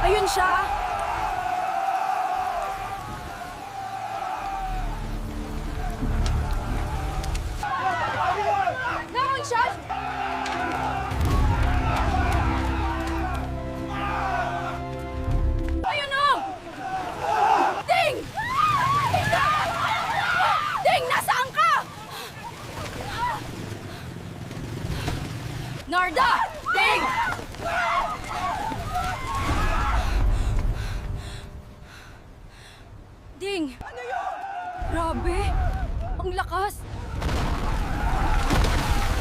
Ayun siya! Naroon siya! Ayun o! Ding! Ding! Nasaan ka? Narda! Ding! Ding! Ano yun? Grabe! Ang lakas!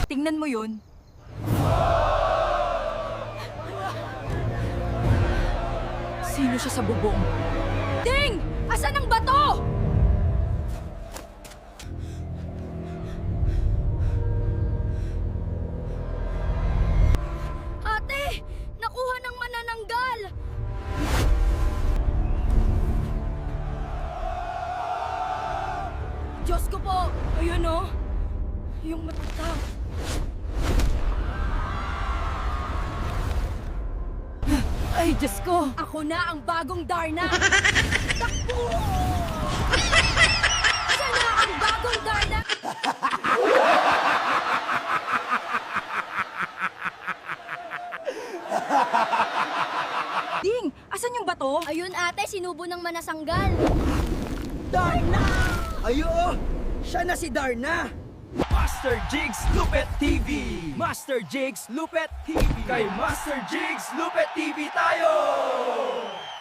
Tingnan mo yun. Sino siya sa bubong? Ding! Asan ang bato? Ate! Nakuha ng manananggal! Diyos ko po! Ayun o! Yung matata. Ay, Diyos ko! Ako na ang bagong Darna! Takbo! Siya na ang bagong Darna! Ding! Asan yung bato? Ayun ate, sinubo ng manasanggal. Darna! Ayo! Siya na si Darna! Master Jigs Lupet TV! Master Jigs Lupet TV! Kay Master Jigs Lupet TV tayo!